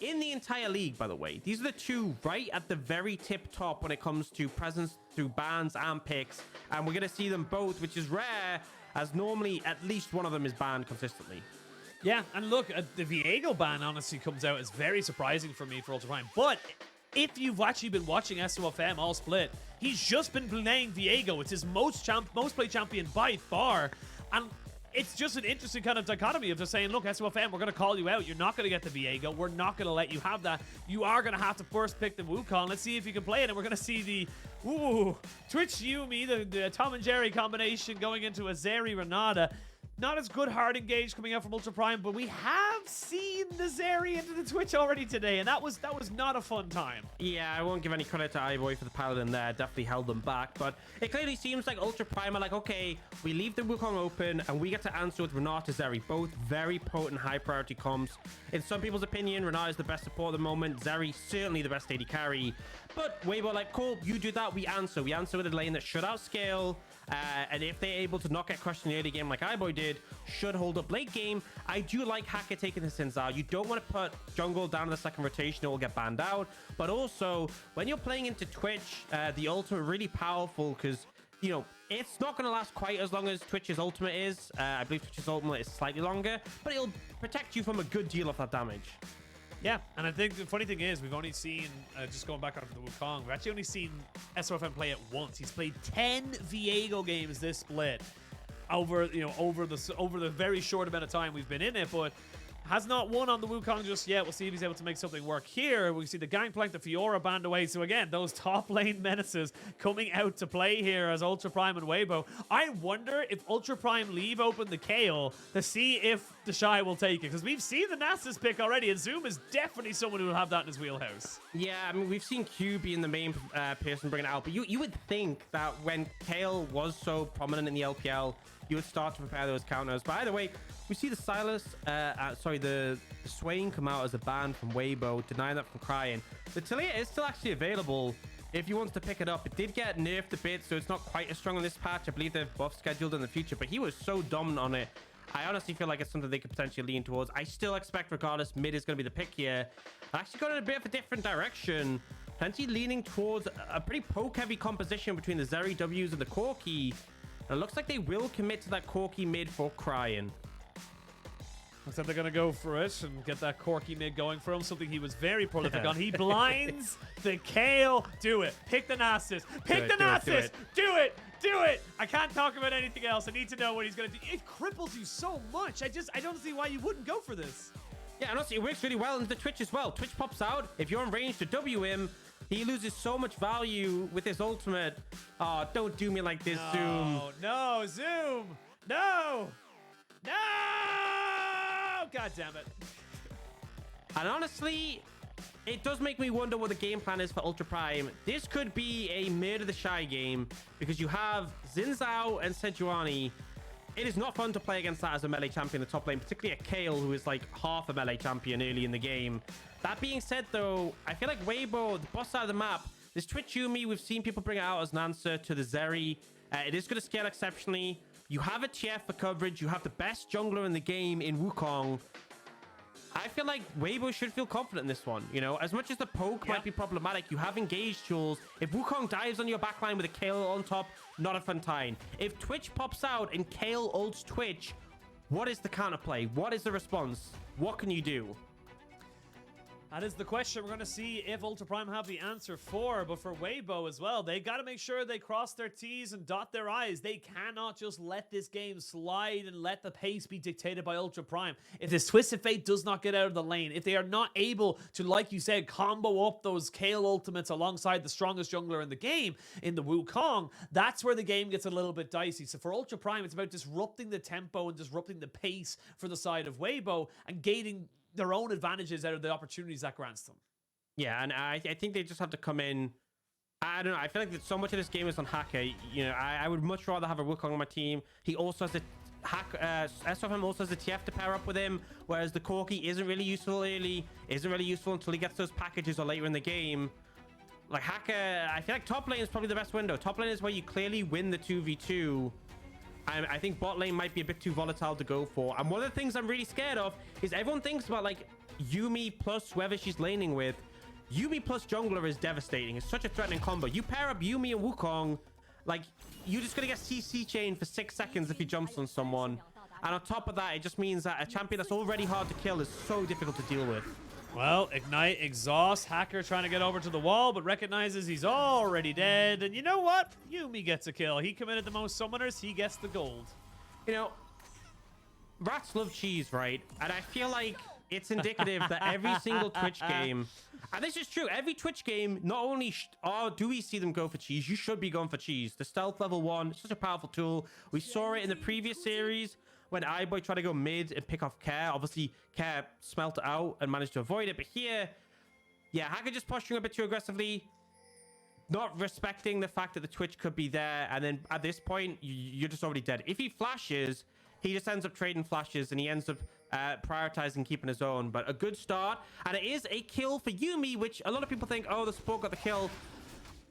in the entire league, by the way. These are the two right at the very tip top when it comes to presence through bans and picks. And we're going to see them both, which is rare, as normally at least one of them is banned consistently. Yeah, and look, the Viego ban honestly comes out as very surprising for me for Ultra Prime. But if you've actually been watching SofM all split, he's just been playing Viego. It's his most played champion by far. And it's just an interesting kind of dichotomy of just saying, look, SofM, we're going to call you out. You're not going to get the Viego. We're not going to let you have that. You are going to have to first pick the Wukong. Let's see if you can play it. And we're going to see the Twitch Yuumi, the Tom and Jerry combination going into a Zeri Renata. Not as good hard engage coming out from Ultra Prime, but we have seen the Zeri into the Twitch already today, and that was not a fun time. Yeah, I won't give any credit to iBoy for the Paladin there. Definitely held them back, but it clearly seems like Ultra Prime are like, okay, we leave the Wukong open, and we get to answer with Renata Zeri. Both very potent, high-priority comps. In some people's opinion, Renata is the best support at the moment. Zeri, certainly the best AD carry. But Weibo, like, cool, you do that, we answer. We answer with a lane that should outscale, and if they're able to not get crushed in the early game like iBoy did, should hold up late game. I do like Hacker taking this in, Zhao. You don't want to put jungle down in the second rotation, it will get banned out. But also, when you're playing into Twitch, the ultimate really powerful because, you know, it's not going to last quite as long as Twitch's ultimate is. I believe Twitch's ultimate is slightly longer, but it'll protect you from a good deal of that damage. Yeah, and I think the funny thing is we've only seen, just going back onto the Wukong, we've actually only seen SofM play it once. He's played 10 Viego games this split over the very short amount of time we've been in it, but has not won on the Wukong just yet. We'll see if he's able to make something work here. We see the Gangplank, the Fiora banned away. So again, those top lane menaces coming out to play here as Ultra Prime and Weibo. I wonder if Ultra Prime leave open the Kayle to see if TheShy will take it, because we've seen the Nasus pick already, and Zoom is definitely someone who will have that in his wheelhouse. Yeah, I mean, we've seen Q being the main person bringing it out, but you would think that when Kayle was so prominent in the LPL, you would start to prepare those counters. By the way, we see the the Swain come out as a ban from Weibo, denying that from Cryin. The Talia is still actually available if you want to pick it up. It did get nerfed a bit, so it's not quite as strong on this patch. I believe they've buff scheduled in the future, but he was so dominant on it. I honestly feel like it's something they could potentially lean towards. I still expect, regardless, mid is going to be the pick here. I actually got in a bit of a different direction. Plenty leaning towards a pretty poke-heavy composition between the Zeri Ws and the Corki. And it looks like they will commit to that Corki mid for Cryin. Looks like they're going to go for it and get that Corki mid going for him, something he was very prolific on. He blinds the Kayle. Do it. Pick the Nasus. Pick the Nasus. Do it. Do it. I can't talk about anything else. I need to know what he's going to do. It cripples you so much. I don't see why you wouldn't go for this. Yeah, and honestly, it works really well into Twitch as well. Twitch pops out. If you're in range to W him, he loses so much value with his ultimate. Oh, don't do me like this, Zoom. No, Zoom. No. No! God damn it. And honestly, it does make me wonder what the game plan is for Ultra Prime. This could be a murder TheShy game because you have Zhao and Sejuani. It is not fun to play against that as a melee champion in the top lane, particularly a Kayle, who is like half a melee champion early in the game. That being said, though, I feel like Weibo, the boss side of the map, this Twitch Yuumi, we've seen people bring it out as an answer to the Zeri. It is going to scale exceptionally. You have a TF for coverage. You have the best jungler in the game in Wukong. I feel like Weibo should feel confident in this one. You know, as much as the poke might be problematic, you have engaged tools. If Wukong dives on your backline with a Kayle on top, not a fun time. If Twitch pops out and Kayle ults Twitch, what is the counterplay? What is the response? What can you do? That is the question we're going to see if Ultra Prime have the answer for. But for Weibo as well, they got to make sure they cross their T's and dot their I's. They cannot just let this game slide and let the pace be dictated by Ultra Prime. If this Twisted Fate does not get out of the lane, if they are not able to, like you said, combo up those Kayle ultimates alongside the strongest jungler in the game, in the Wukong, that's where the game gets a little bit dicey. So for Ultra Prime, it's about disrupting the tempo and disrupting the pace for the side of Weibo and gating their own advantages out of the opportunities that grants them. Yeah, and I think they just have to come in. I don't know. I feel like that so much of this game is on Hacker. You know, I would much rather have a Wukong on my team. He also has the SofM also has the TF to pair up with him, whereas the Corki isn't really useful early, isn't really useful until he gets those packages or later in the game. Like Hacker, I feel like top lane is probably the best window. Top lane is where you clearly win the 2v2. I think bot lane might be a bit too volatile to go for. And one of the things I'm really scared of is everyone thinks about, like, Yuumi plus whoever she's laning with, Yuumi plus jungler is devastating. It's such a threatening combo. You pair up Yuumi and Wukong, like, you're just going to get CC chain for 6 seconds if he jumps on someone. And on top of that, it just means that a champion that's already hard to kill is so difficult to deal with. Well, Ignite, Exhaust, Hacker trying to get over to the wall, but recognizes he's already dead. And you know what? Yuumi gets a kill. He committed the most summoners. He gets the gold. You know, rats love cheese, right? And I feel like it's indicative that every single Twitch game, and this is true, every Twitch game, not only do we see them go for cheese, you should be going for cheese. The stealth level 1 is such a powerful tool. We saw it in the previous series when iBoy tried to go mid and pick off Care. Obviously, Care smelt it out and managed to avoid it. But here, yeah, Hacker just posturing a bit too aggressively, not respecting the fact that the Twitch could be there. And then at this point, you're just already dead. If he flashes, he just ends up trading flashes and he ends up prioritizing keeping his own. But a good start. And it is a kill for Yuumi, which a lot of people think, oh, the support got the kill.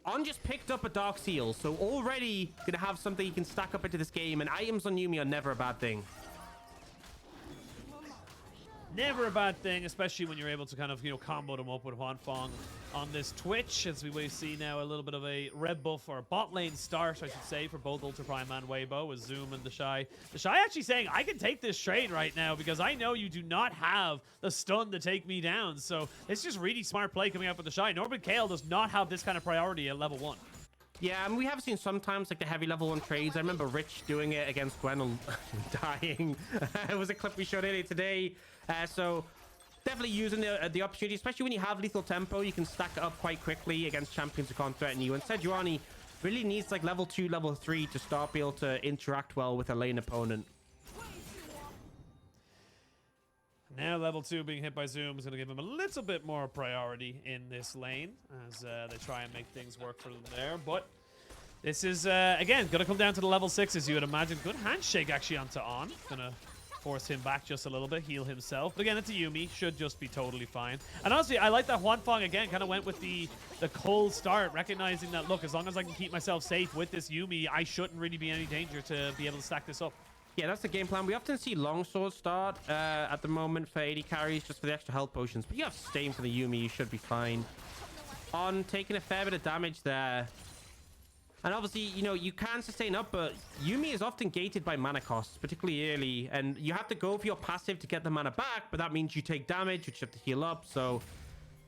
On just picked up a Dark Seal, so already gonna have something he can stack up into this game, and items on Yuumi are never a bad thing. Never a bad thing, especially when you're able to kind of, you know, combo them up with Huanfeng on this Twitch, as we see now a little bit of a red buff or bot lane start, I should say, for both Ultra Prime and Weibo, with Zoom and TheShy. TheShy actually saying, I can take this trade right now because I know you do not have the stun to take me down. So it's just really smart play coming out with TheShy. Normally, Kayle does not have this kind of priority at level 1. Yeah, and we have seen sometimes like the heavy level 1 trades. I remember Rich doing it against Gwen and dying. It was a clip we showed earlier today. So definitely using the opportunity, especially when you have lethal tempo, you can stack it up quite quickly against champions who can't threaten you. And Sejuani really needs like level 2, level 3 to start be able to interact well with a lane opponent. Now level 2 being hit by Zoom is going to give him a little bit more priority in this lane as they try and make things work for them there. But this is, again, going to come down to the level 6s, you would imagine. Good handshake actually onto On. Going to force him back just a little bit, heal himself. But again, it's a Yuumi, should just be totally fine. And honestly, I like that Huanfeng, again, kind of went with the cold start, recognizing that, look, as long as I can keep myself safe with this Yuumi, I shouldn't really be in any danger to be able to stack this up. Yeah, that's the game plan. We often see longsword start at the moment for AD carries, just for the extra health potions. But you have Stain for the Yuumi, you should be fine. On taking a fair bit of damage there. And obviously, you know, you can sustain up, but Yuumi is often gated by mana costs, particularly early. And you have to go for your passive to get the mana back, but that means you take damage, which you have to heal up, so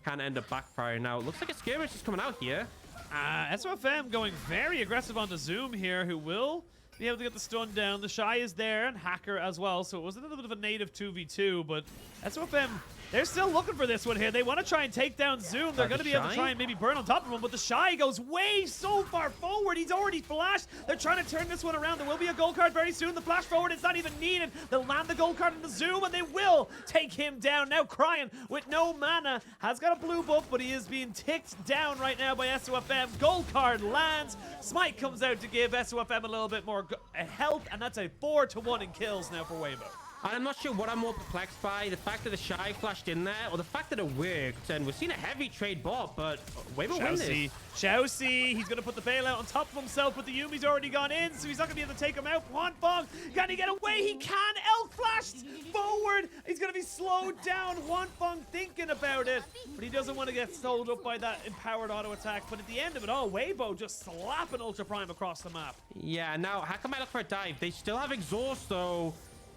can end up backfiring. Now, it looks like a skirmish is coming out here. SofM going very aggressive onto Zoom here, who will be able to get the stun down. TheShy is there, and Hacker as well, so it was a little bit of a native 2v2, but SofM, they're still looking for this one here. They want to try and take down Zoom. They're going to be able to try and maybe burn on top of him, but TheShy goes way so far forward. He's already flashed. They're trying to turn this one around. There will be a gold card very soon. The flash forward is not even needed. They'll land the gold card on the Zoom, and they will take him down. Now Cryin, with no mana, has got a blue buff, but he is being ticked down right now by SofM. Gold card lands. Smite comes out to give SofM a little bit more health, and that's a 4-1 in kills now for Weibo. I'm not sure what I'm more perplexed by, the fact that the TheShy flashed in there, or the fact that it worked. And we've seen a heavy trade bot, but Weibo win this. ShiauC, he's going to put the bailout on top of himself, but the Yuumi's already gone in, so he's not going to be able to take him out. Huanfeng, can he get away? He can! Elk flashed forward! He's going to be slowed down. Huanfeng thinking about it, but he doesn't want to get slowed up by that empowered auto attack. But at the end of it all, Weibo just slapping Ultra Prime across the map. Yeah, now, how come I look for a dive? They still have exhaust, though.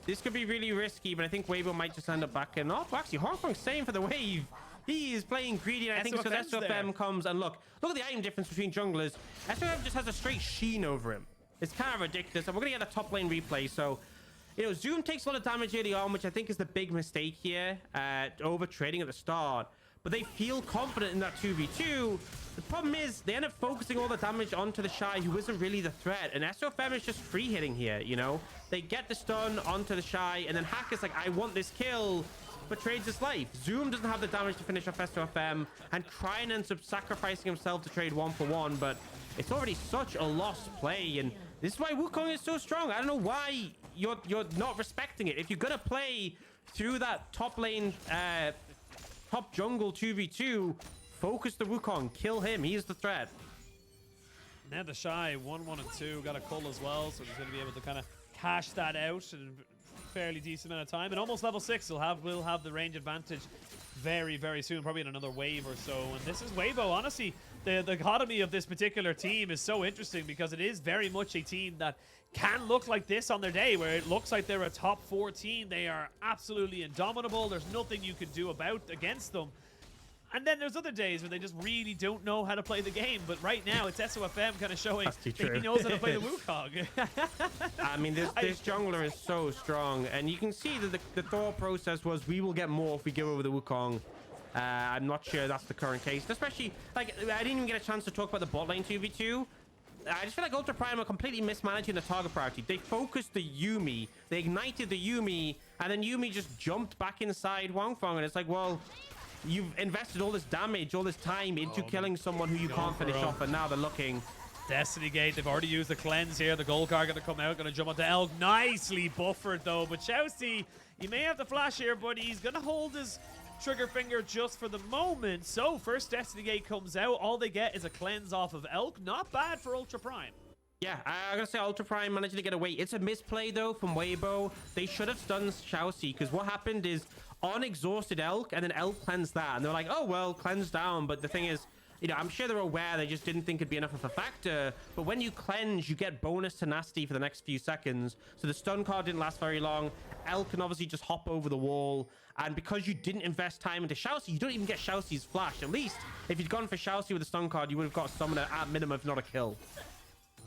This could be really risky, but I think Weibo might just end up backing off. Well, actually, Huanfeng's staying for the wave. He is playing greedy, and I think so SofM comes, and look at the item difference between junglers. SofM just has a straight sheen over him. It's kind of ridiculous, and we're going to get a top lane replay. So, you know, Zoom takes a lot of damage early on, which I think is the big mistake here, over trading at the start. But they feel confident in that 2v2. The problem is they end up focusing all the damage onto TheShy, who isn't really the threat. And SofM is just free hitting here, you know? They get the stun onto TheShy, and then Hacker's like, I want this kill, but trades his life. Zoom doesn't have the damage to finish off SofM, and Cryin ends up sacrificing himself to trade 1-for-1, but it's already such a lost play, and this is why Wukong is so strong. I don't know why you're not respecting it. If you're gonna play through that top lane, top jungle 2v2, focus the Wukong, kill him, he is the threat. Now TheShy 1-1 and 2 got a cull as well, so he's going to be able to kind of cash that out and fairly decent amount of time. And almost level 6 will have the range advantage very, very soon, probably in another wave or so. And this is Weibo. Honestly, the dichotomy of this particular team is so interesting because it is very much a team that can look like this on their day, where it looks like they're a top 4 team. They are absolutely indomitable. There's nothing you can do against them. And then there's other days where they just really don't know how to play the game. But right now, it's SofM kind of showing that he knows how to play the Wukong. I mean, this jungler is so strong. And you can see that the thought process was, we will get more if we go over the Wukong. I'm not sure that's the current case. Especially, like, I didn't even get a chance to talk about the bot lane 2v2. I just feel like Ultra Prime are completely mismanaging the target priority. They focused the Yuumi. They ignited the Yuumi. And then Yuumi just jumped back inside Huanfeng. And it's like, well... You've invested all this damage, all this time into killing someone who you can't finish off, and now they're looking. Destiny Gate, they've already used the cleanse here. The gold card going to come out, going to jump onto Elk. Nicely buffered, though. But ShiauC, he may have the flash here, but he's going to hold his trigger finger just for the moment. So, first Destiny Gate comes out. All they get is a cleanse off of Elk. Not bad for Ultra Prime. Yeah, I'm going to say Ultra Prime managed to get away. It's a misplay, though, from Weibo. They should have stunned ShiauC, because what happened is on exhausted Elk, and then Elk cleansed that. And they're like, oh, well, cleanse down. But the thing is, you know, I'm sure they're aware. They just didn't think it'd be enough of a factor. But when you cleanse, you get bonus tenacity for the next few seconds. So the stun card didn't last very long. Elk can obviously just hop over the wall. And because you didn't invest time into ShiauC, you don't even get ShiauC's flash. At least, if you'd gone for ShiauC with a stun card, you would have got a summoner at minimum, if not a kill.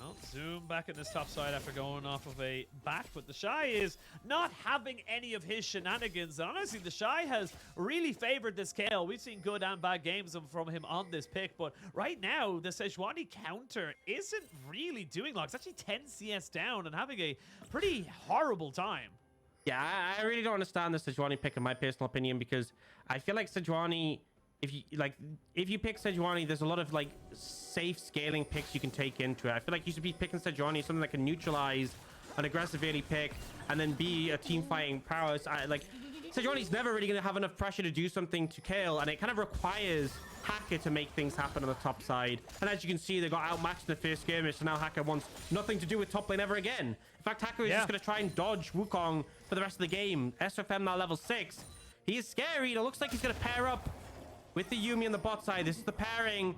Well, Zoom back at this top side after going off of a back, but TheShy is not having any of his shenanigans. And honestly, TheShy has really favored this Kayle. We've seen good and bad games from him on this pick, but right now, the Sejuani counter isn't really doing long. It's actually 10 CS down and having a pretty horrible time. Yeah, I really don't understand the Sejuani pick, in my personal opinion, because I feel like Sejuani... If you pick Sejuani, there's a lot of like safe scaling picks you can take into it. I feel like you should be picking Sejuani, something that can neutralize an aggressive early pick and then be a team fighting prowess. Sejuani's never really going to have enough pressure to do something to Kayle, and it kind of requires Hacker to make things happen on the top side. And as you can see, they got outmatched in the first skirmish, so now Hacker wants nothing to do with top lane ever again. In fact, Hacker is just going to try and dodge Wukong for the rest of the game. SofM now level 6. He is scary. It looks like he's going to pair up with the Yuumi on the bot side. This is the pairing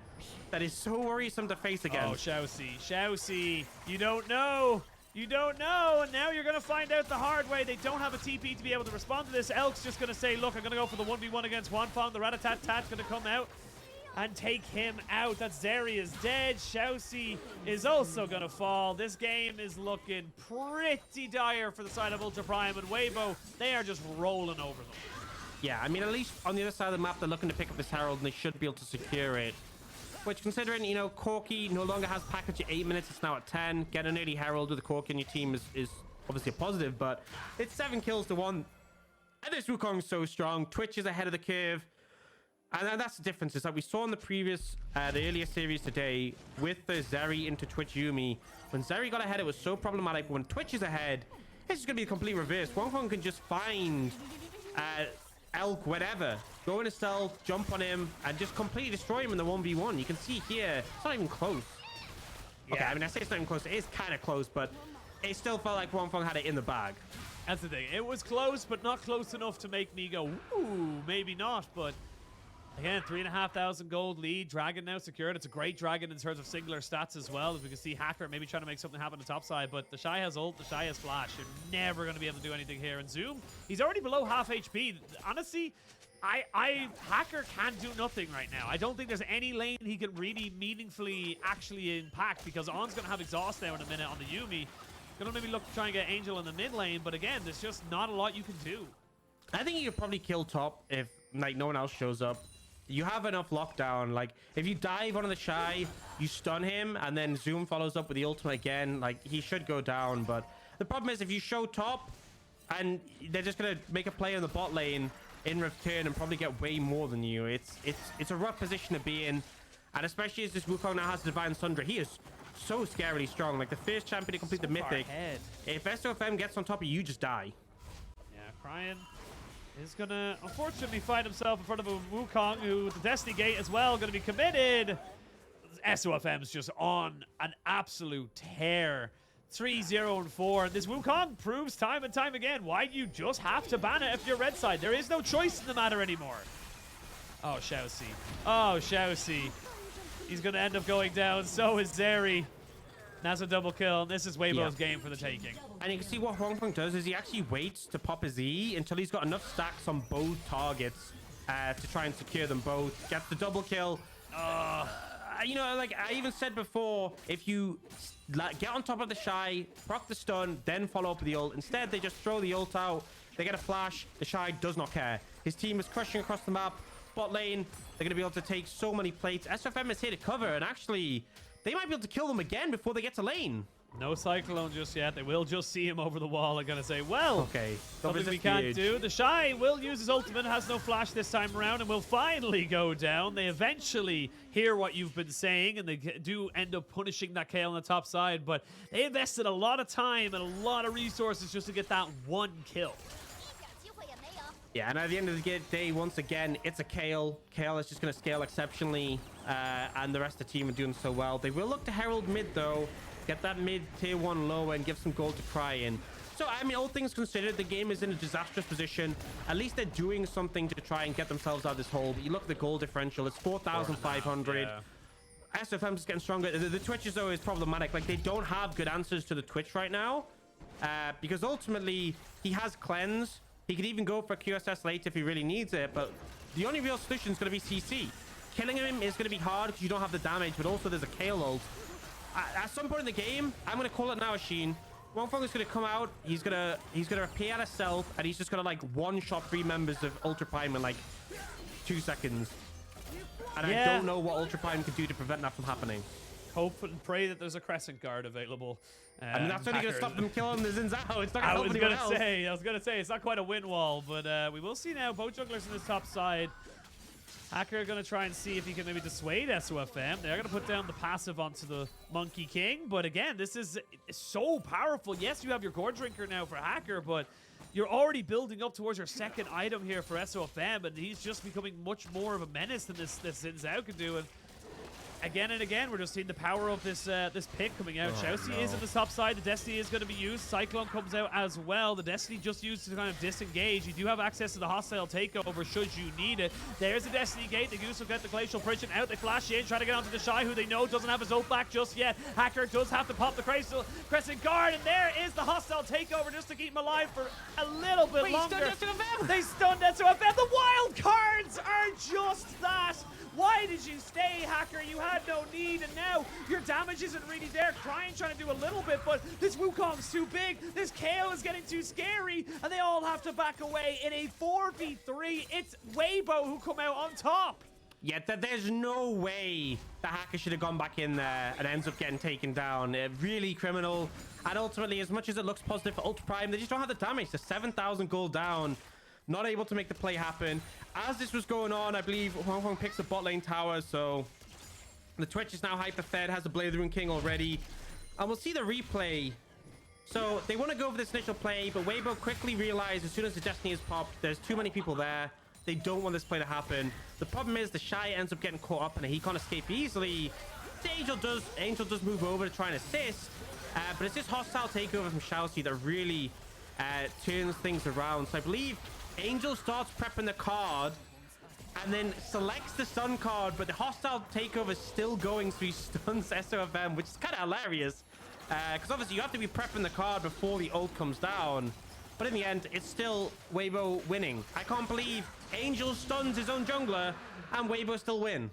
that is so worrisome to face against. Oh, ShiauC, you don't know. You don't know, and now you're going to find out the hard way. They don't have a TP to be able to respond to this. Elk's just going to say, look, I'm going to go for the 1v1 against Huanfeng. The Rat-a-tat-tat's going to come out and take him out. That Zeri is dead. ShiauC is also going to fall. This game is looking pretty dire for the side of Ultra Prime, and Weibo, they are just rolling over them. Yeah, I mean, at least on the other side of the map, they're looking to pick up this Herald, and they should be able to secure it. Which, considering, you know, Corki no longer has package at 8 minutes, it's now at 10. Get an early Herald with a Corki on your team is obviously a positive, but it's 7 kills to 1. And this Wukong's so strong. Twitch is ahead of the curve. And that's the difference, is that we saw in the previous, the earlier series today, with the Zeri into Twitch Yuumi. When Zeri got ahead, it was so problematic. But when Twitch is ahead, it's going to be the complete reverse. Huanfeng can just find... Elk, whatever, go into stealth, jump on him, and just completely destroy him in the 1v1. You can see here, it's not even close. Yeah. Okay, I mean, I say it's not even close. It is kind of close, but it still felt like Huanfeng had it in the bag. That's the thing. It was close, but not close enough to make me go, ooh, maybe not. But again, 3,500 gold lead. Dragon now secured. It's a great Dragon in terms of singular stats as well. As we can see, Hacker maybe trying to make something happen on the top side. But TheShy has ult. TheShy has flash. You're never going to be able to do anything here. And Zoom, he's already below half HP. Honestly, Hacker can't do nothing right now. I don't think there's any lane he can really meaningfully actually impact, because On's going to have exhaust now in a minute on the Yuumi. Going to maybe look to try and get Angel in the mid lane. But again, there's just not a lot you can do. I think you could probably kill top if like no one else shows up. You have enough lockdown. Like, if you dive on the TheShy, you stun him, and then Zoom follows up with the ultimate again, like, he should go down. But the problem is, if you show top, and they're just going to make a play on the bot lane in return and probably get way more than you, it's a rough position to be in. And especially as this Wukong now has Divine Sundra, he is so scarily strong. Like, the first champion to complete the Mythic. If SofM gets on top of you, you just die. Yeah, Cryin is going to, unfortunately, find himself in front of a Wukong, who, with the Destiny Gate as well, going to be committed. SofM's just on an absolute tear. 3-0-4. And this Wukong proves time and time again why you just have to ban it if you're red side. There is no choice in the matter anymore. Oh, ShiauC. Oh, ShiauC. He's going to end up going down. So is Zeri. That's a double kill. This is Weibo's game for the taking. And you can see what Huanfeng does is he actually waits to pop his E until he's got enough stacks on both targets to try and secure them both. Gets the double kill. You know, like I even said before, if you get on top of the ShiauC, proc the stun, then follow up with the ult. Instead, they just throw the ult out. They get a flash. The ShiauC does not care. His team is crushing across the map. Bot lane, they're going to be able to take so many plates. SofM is here to cover, and actually, they might be able to kill them again before they get to lane. No Cyclone just yet. They will just see him over the wall. I'm going to say, well, okay, something we can't do. The ShiauC will use his ultimate, has no flash this time around, and will finally go down. They eventually hear what you've been saying, and they do end up punishing that Kayle on the top side, but they invested a lot of time and a lot of resources just to get that one kill. Yeah, and at the end of the day, once again, it's a Kayle. Kayle is just going to scale exceptionally, and the rest of the team are doing so well. They will look to Herald mid, though. Get that mid tier 1 low and give some gold to Cryin. So, I mean, all things considered, the game is in a disastrous position. At least they're doing something to try and get themselves out of this hole. But you look at the goal differential, it's 4,500. Yeah. SofM is getting stronger. The Twitch, though, is problematic. Like, they don't have good answers to the Twitch right now. Because ultimately, he has cleanse. He could even go for QSS late if he really needs it. But the only real solution is going to be CC. Killing him is going to be hard because you don't have the damage. But also, there's a Kayle ult. At some point in the game, I'm going to call it now, Sheen. Huanfeng is going to come out. He's going to appear out of stealth, and he's just going to like one-shot 3 members of Ultra Prime in like 2 seconds. And I don't know what Ultra Prime can do to prevent that from happening. Hope and pray that there's a Crescent Guard available. I mean, that's only going to stop them killing the Zhao. It's not going to help anyone else. I was going to say, it's not quite a win wall, but we will see now. Both junglers in this top side. Hacker going to try and see if he can maybe dissuade SofM. They're going to put down the passive onto the Monkey King. But again, this is so powerful. Yes, you have your Gore Drinker now for Hacker, but you're already building up towards your second item here for SofM, and he's just becoming much more of a menace than this Zhao can do. And again and again, we're just seeing the power of this pick coming out. ShiauC is in the top side. The Destiny is going to be used. Cyclone comes out as well. The Destiny just used to kind of disengage. You do have access to the hostile takeover should you need it. There's the Destiny gate. They do still get the Glacial Prison out. They flash in, try to get onto the ShiauC, who they know doesn't have his ult back just yet. Hacker does have to pop the Crescent Guard, and there is the hostile takeover just to keep him alive for a little bit longer. They stunned SofM. The wild cards are just that. Why did you stay, Hacker? You had no need, and now your damage isn't really there. Cryin trying to do a little bit, but this Wukong's too big. This Kayle is getting too scary, and they all have to back away in a 4v3. It's Weibo who come out on top. Yeah, there's no way the Hacker should have gone back in there and ends up getting taken down. Really criminal. And ultimately, as much as it looks positive for Ultra Prime, they just don't have the damage. They're 7,000 gold down. Not able to make the play happen. As this was going on, I believe Huanfeng picks the bot lane tower, so the Twitch is now hyper-fed, has the Blade of the Rune King already. And we'll see the replay. So they want to go for this initial play, but Weibo quickly realized as soon as the Destiny is popped, there's too many people there. They don't want this play to happen. The problem is the ShiauC ends up getting caught up and he can't escape easily. The Angel does move over to try and assist, but it's this hostile takeover from ShiauC that really turns things around. So I believe Angel starts prepping the card and then selects the stun card, but the hostile takeover is still going, so he stuns SofM, which is kind of hilarious. Because obviously you have to be prepping the card before the ult comes down. But in the end, it's still Weibo winning. I can't believe Angel stuns his own jungler and Weibo still win.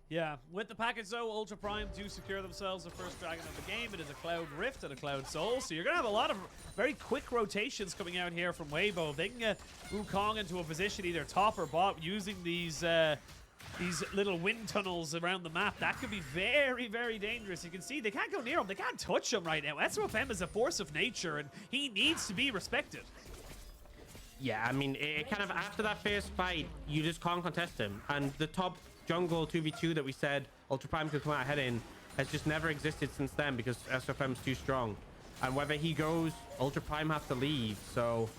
Yeah, with the package though, Ultra Prime do secure themselves the first dragon of the game. It is a Cloud Rift and a Cloud Soul, so you're going to have a lot of very quick rotations coming out here from Weibo. If they can get Wukong into a position either top or bot using these little wind tunnels around the map, that could be very, very dangerous. You can see they can't go near him. They can't touch him right now. SofM is a force of nature, and he needs to be respected. Yeah, I mean, it kind of after that first fight, you just can't contest him. And the top jungle 2v2 that we said Ultra Prime could come out ahead in has just never existed since then because SofM's too strong. And whether he goes, Ultra Prime have to leave. So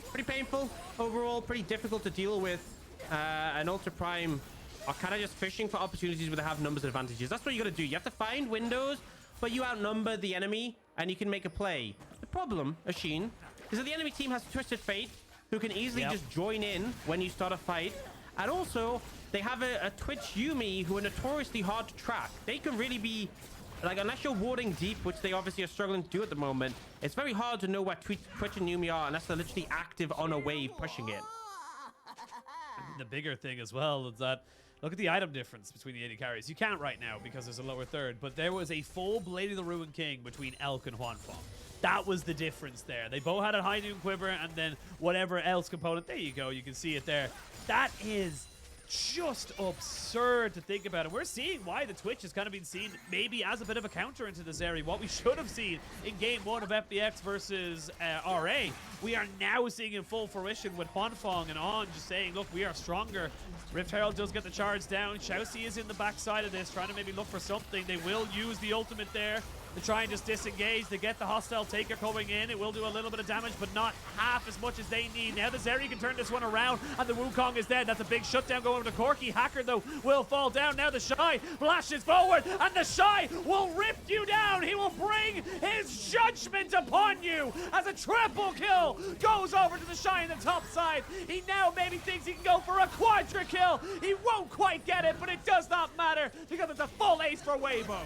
pretty painful overall, pretty difficult to deal with. And Ultra Prime are kind of just fishing for opportunities where they have numbers advantages. That's what you got to do. You have to find windows but you outnumber the enemy and you can make a play. The problem, Oisin, is that the enemy team has Twisted Fate, who can easily just join in when you start a fight. And also, they have a Twitch Yuumi who are notoriously hard to track. They can really be, like, unless you're warding deep, which they obviously are struggling to do at the moment, it's very hard to know where Twitch and Yuumi are unless they're literally active on a wave pushing it. The bigger thing as well is that, look at the item difference between the AD carries. You can't right now because there's a lower third, but there was a full Blade of the Ruined King between Elk and Huanfeng. That was the difference there. They both had a high noon quiver and then whatever else component. There you go. You can see it there. That is just absurd to think about. And we're seeing why the Twitch has kind of been seen maybe as a bit of a counter into the Zeri. What we should have seen in game 1 of FBX versus RA, we are now seeing in full fruition with Huanfeng and On just saying, look, we are stronger. Rift Herald does get the charge down. ShiauC is in the backside of this, trying to maybe look for something. They will use the ultimate there to try and just disengage. They get the hostile taker coming in. It will do a little bit of damage, but not half as much as they need. Now the Zeri can turn this one around, and the Wukong is dead. That's a big shutdown going to Corki. Hacker, though, will fall down. Now the TheShy flashes forward, and the TheShy will rip you down. He will bring his judgment upon you as a triple kill goes over to the TheShy in the top side. He now maybe thinks he can go for a quadra kill. He won't quite get it, but it does not matter because it's a full ace for Weibo.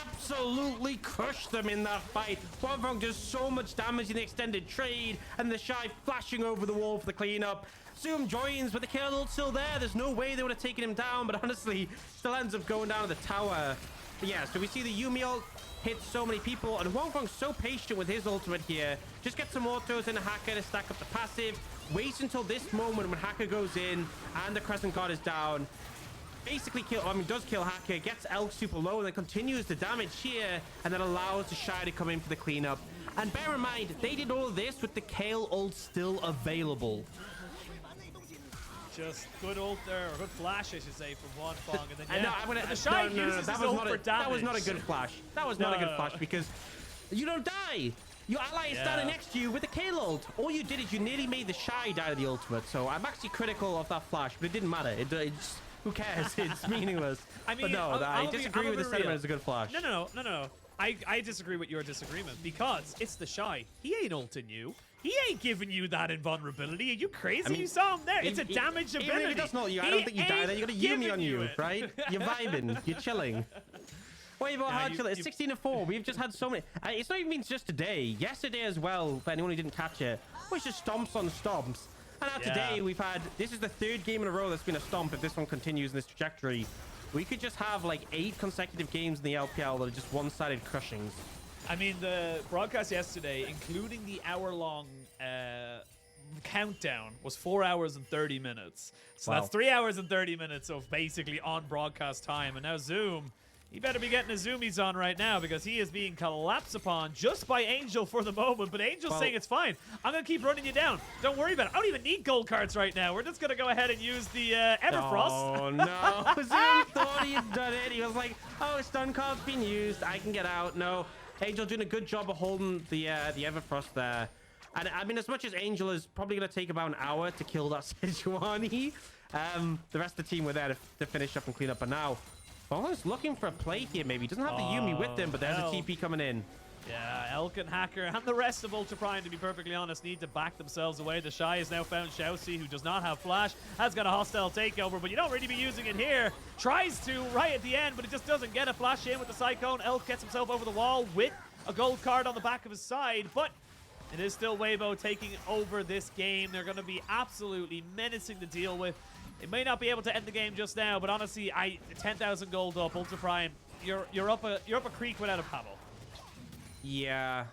Absolutely crushed them in that fight. Huanfeng does so much damage in the extended trade, and the TheShy flashing over the wall for the cleanup. Zoom joins, but the kill ult's still there. There's no way they would have taken him down, but honestly, still ends up going down to the tower. But yeah, so we see the Yuumi ult hit so many people, and Huanfeng's so patient with his ultimate here. Just get some autos in the Hacker to stack up the passive. Waits until this moment when Hacker goes in, and the Crescent Guard is down. Basically does kill Hacker, gets Elk super low, and then continues the damage here, and then allows the TheShy to come in for the cleanup. And bear in mind, they did all of this with the Kayle ult still available. Just good ult there, or good flash, I should say, from Huanfeng. And then, that was not a good flash. That was not a good flash because you don't die. Your ally is standing next to you with the Kayle ult. All you did is you nearly made the TheShy die to the ultimate. So I'm actually critical of that flash, but it didn't matter. It just, who cares? It's meaningless. I mean, but no, I disagree with the sentiment. It's a good flash. No. I disagree with your disagreement because it's the TheShy. He ain't ulting you. He ain't giving you that invulnerability. Are you crazy? I mean, you saw him there. It's a damage ability. Even if he does not you, I don't think you die there. You got a Yuumi on you, right? You're vibing. You're chilling. Weibo hard chill. It's 16-4. We've just had so many. It's not even just today. Yesterday as well, for anyone who didn't catch it, was just stomps on stomps. And now today we've had, this is the 3rd game in a row that's been a stomp. If this one continues in this trajectory, we could just have like 8 consecutive games in the LPL that are just one-sided crushings. I mean, the broadcast yesterday, including the hour-long countdown, was 4 hours and 30 minutes. So that's 3 hours and 30 minutes of basically on broadcast time. And now Zoom, he better be getting his zoomies on right now because he is being collapsed upon just by Angel for the moment. But Angel's saying it's fine. I'm going to keep running you down. Don't worry about it. I don't even need gold cards right now. We're just going to go ahead and use the Everfrost. Oh, no. Zoom thought he had done it. He was like, oh, stun card's been used. I can get out. No. Angel doing a good job of holding the Everfrost there. And I mean, as much as Angel is probably going to take about an hour to kill that Sejuani, the rest of the team were there to finish up and clean up. And now, Huanfeng's looking for a play here, maybe. He doesn't have the Yuumi with him, but there's a TP coming in. Yeah, Elk and Hacker and the rest of Ultra Prime, to be perfectly honest, need to back themselves away. The TheShy has now found ShiauC, who does not have flash, has got a hostile takeover, but you don't really be using it here. Tries to right at the end, but it just doesn't get a flash in with the Cyclone. Elk gets himself over the wall with a gold card on the back of his side, but it is still Weibo taking over this game. They're going to be absolutely menacing to deal with. They may not be able to end the game just now, but honestly, 10,000 gold up, Ultra Prime, you're up a creek without a paddle. Yeah,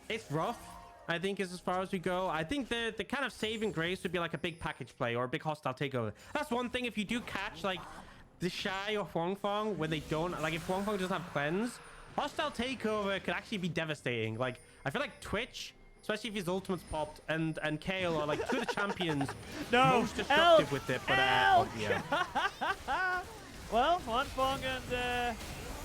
it's rough, I think, is as far as we go. I think the kind of saving grace would be like a big package play or a big hostile takeover. That's one thing. If you do catch like the TheShy or Huanfeng when they don't, like if Huanfeng doesn't have cleanse, hostile takeover could actually be devastating. Like I feel like Twitch, especially if his ultimate's popped, and Kayle are like 2 of the champions most destructive with it. But yeah. Well, Huanfeng and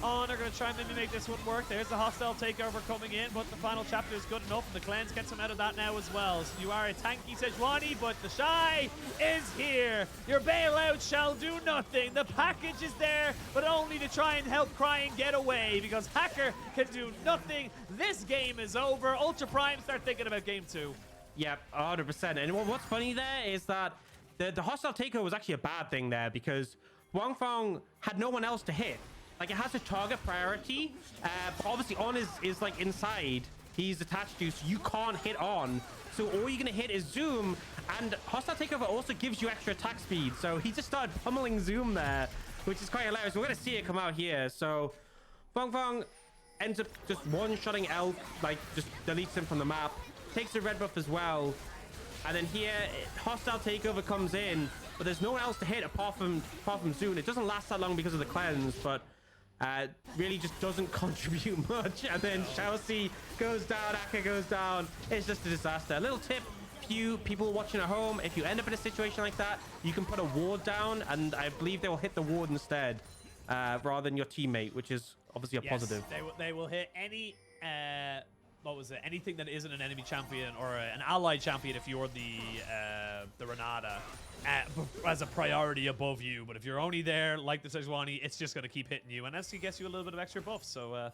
On are going to try and maybe make this one work. There's the hostile takeover coming in, but the final chapter is good enough, and the cleanse gets him out of that now as well. So you are a tanky Sejuani, but TheShy is here. Your bailout shall do nothing. The package is there, but only to try and help Cryin get away, because Hacker can do nothing. This game is over. Ultra Prime start thinking about game 2. Yep, 100%. And what's funny there is that the hostile takeover was actually a bad thing there, because Huanfeng had no one else to hit. Like, it has a target priority, but obviously On is like inside. He's attached to, so you can't hit On. So all you're gonna hit is Zoom, and hostile takeover also gives you extra attack speed. So he just started pummeling Zoom there, which is quite hilarious. We're gonna see it come out here. So Huanfeng ends up just one-shotting Elk, like just deletes him from the map, takes the red buff as well, and then here hostile takeover comes in, but there's no one else to hit apart from Zoom. It doesn't last that long because of the cleanse, but really just doesn't contribute much. And then ShiauC goes down, Aka goes down. It's just a disaster. A little tip for you people watching at home: if you end up in a situation like that, you can put a ward down, and I believe they will hit the ward instead, rather than your teammate, which is obviously a positive. They will hit any what was it? Anything that isn't an enemy champion or an allied champion if you're the Renata as a priority above you. But if you're only there like the Sejuani, it's just going to keep hitting you, and that's gets you a little bit of extra buff. So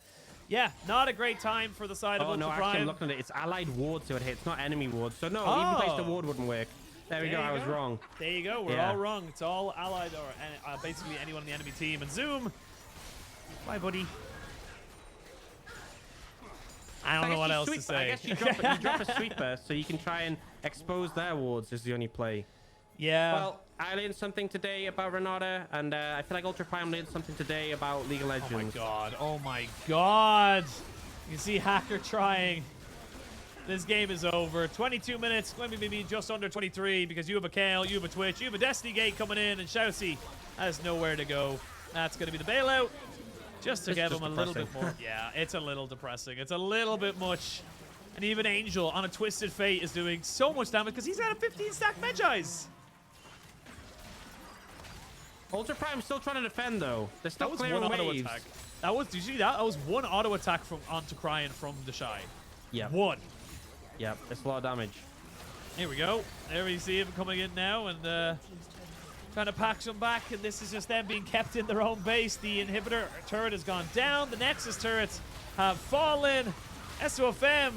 yeah, not a great time for the side of Ultra no, Prime. actually, I'm looking at it. It's allied wards, so it hits, not enemy wards. So no, even place the ward wouldn't work. There we go. I was wrong. There you go. We're all wrong. It's all allied or basically anyone on the enemy team. And Zoom, bye, buddy. I don't know what else to say. I guess you drop a sweeper so you can try and expose their wards is the only play. Yeah. Well, I learned something today about Renata, and I feel like Ultra Prime learned something today about League of Legends. Oh my god. Oh my god. You can see Hacker trying. This game is over. 22 minutes. Let me maybe just under 23 because you have a Kayle, you have a Twitch, you have a Destiny Gate coming in, and ShiauC has nowhere to go. That's going to be the bailout. Just to give him a little bit more. Yeah, it's a little depressing. It's a little bit much. And even Angel on a Twisted Fate is doing so much damage because he's got a 15-stack Medjai's. Ultra Prime still trying to defend, though. They're still clearing one auto waves. attack. That was, did you see that? That was one auto attack from onto Cryin from TheShy. Yeah. One. Yeah, it's a lot of damage. Here we go. There we see him coming in now and trying to pack some back, and this is just them being kept in their own base. The inhibitor turret has gone down. The Nexus turrets have fallen. SofM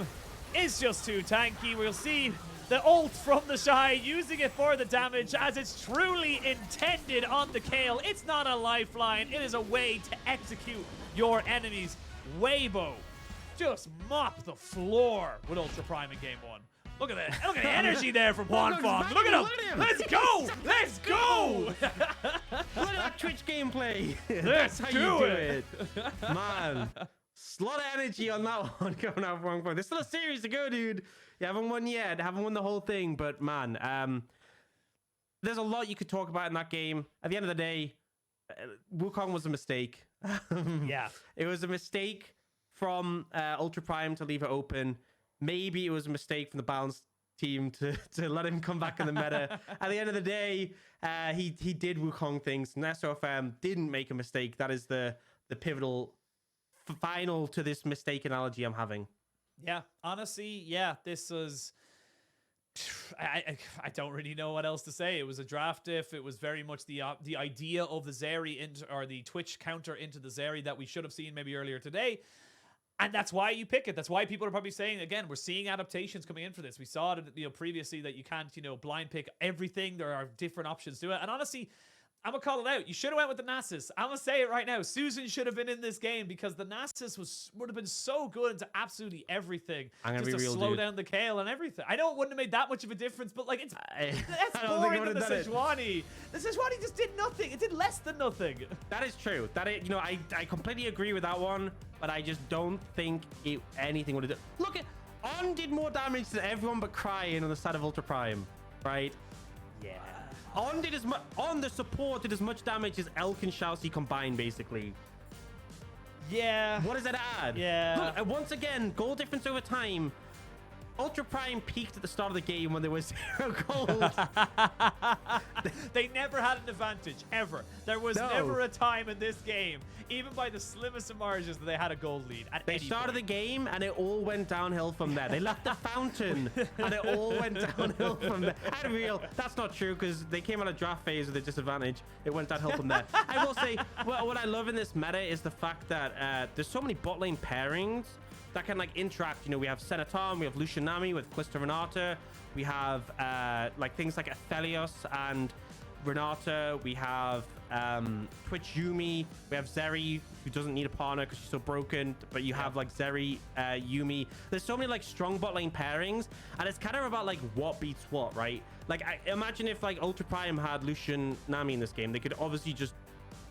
is just too tanky. We'll see the ult from TheShy, using it for the damage as it's truly intended on the Kayle. It's not a lifeline. It is a way to execute your enemies. Weibo just mop the floor with Ultra Prime in game 1. Look at that. Look at the energy there from Huanfeng. Look at him. Let's go. Let's go. Look at that Twitch gameplay. Let's That's how do you do it. Man, a lot of energy on that one coming out from Huanfeng. There's still a series to go, dude. You haven't won yet. Haven't won the whole thing. But, man, there's a lot you could talk about in that game. At the end of the day, Wukong was a mistake. Yeah. It was a mistake from Ultra Prime to leave it open. Maybe it was a mistake from the Balance team to let him come back in the meta. At the end of the day, he did Wukong things, and SofM didn't make a mistake. That is the pivotal final to this mistake analogy I'm having. Yeah, honestly, yeah, this was... I don't really know what else to say. It was a draft diff. It was very much the idea of the Zeri or the Twitch counter into the Zeri that we should have seen maybe earlier today. And that's why you pick it. That's why people are probably saying, again, we're seeing adaptations coming in for this. We saw it, previously that you can't, blind pick everything. There are different options to it. And honestly, I'm going to call it out. You should have went with the Nasus. I'm going to say it right now. Susan should have been in this game because the Nasus would have been so good into absolutely everything. I'm going to be real, slow dude. down the Kayle and everything. I know it wouldn't have made that much of a difference, but like that's boring than the Sejuani. The Sejuani just did nothing. It did less than nothing. That is true. I completely agree with that one, but I just don't think anything would have done. Look, On did more damage than everyone but Cryin on the side of Ultra Prime, right? Yeah. On the support did as much damage as Elk and ShiauC combined, basically. Yeah. What does that add? Yeah. Look, once again, goal difference over time. Ultra Prime peaked at the start of the game when there was 0 gold. They never had an advantage, ever. There was never a time in this game, even by the slimmest of margins, that they had a gold lead at They any started point. the game, and it all went downhill from there. They left the fountain, and it all went downhill from there. And real, that's not true, because they came out of draft phase with a disadvantage. It went downhill from there. I will say, what I love in this meta is the fact that there's so many bot lane pairings that can like interact. You know, we have Senator, we have Lucian Nami with Calista Renata, we have like things like Aphelios and Renata, we have Twitch Yuumi, we have Zeri, who doesn't need a partner because she's so broken, but you have like Zeri, Yuumi. There's so many like strong bot lane pairings, and it's kind of about like what beats what, right? Like, I imagine if like Ultra Prime had Lucian Nami in this game, they could obviously just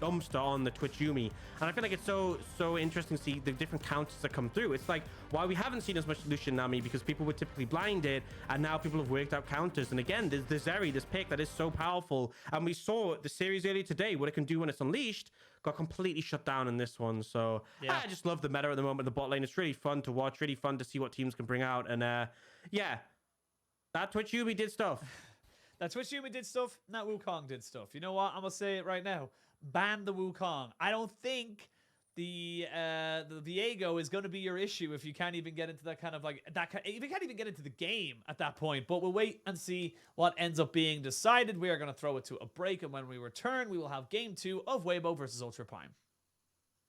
dumpster on the Twitch Yuumi, and I feel like it's so interesting to see the different counters that come through. It's like why we haven't seen as much Lucian Nami, because people were typically blinded, and now people have worked out counters. And again, there's Zeri, this pick that is so powerful, and we saw the series earlier today what it can do when it's unleashed got completely shut down in this one. So yeah, I just love the meta at the moment. The bot lane, it's really fun to watch, really fun to see what teams can bring out. And yeah, that Twitch Yuumi did stuff. That Twitch Yuumi did stuff, and that Wukong did stuff. You know what? I'm gonna say it right now. Ban the Wukong. I don't think the Viego is going to be your issue if you can't even get into that kind of like if you can't even get into the game at that point. But we'll wait and see what ends up being decided. We are going to throw it to a break, and when we return, we will have game 2 of Weibo versus Ultra Prime.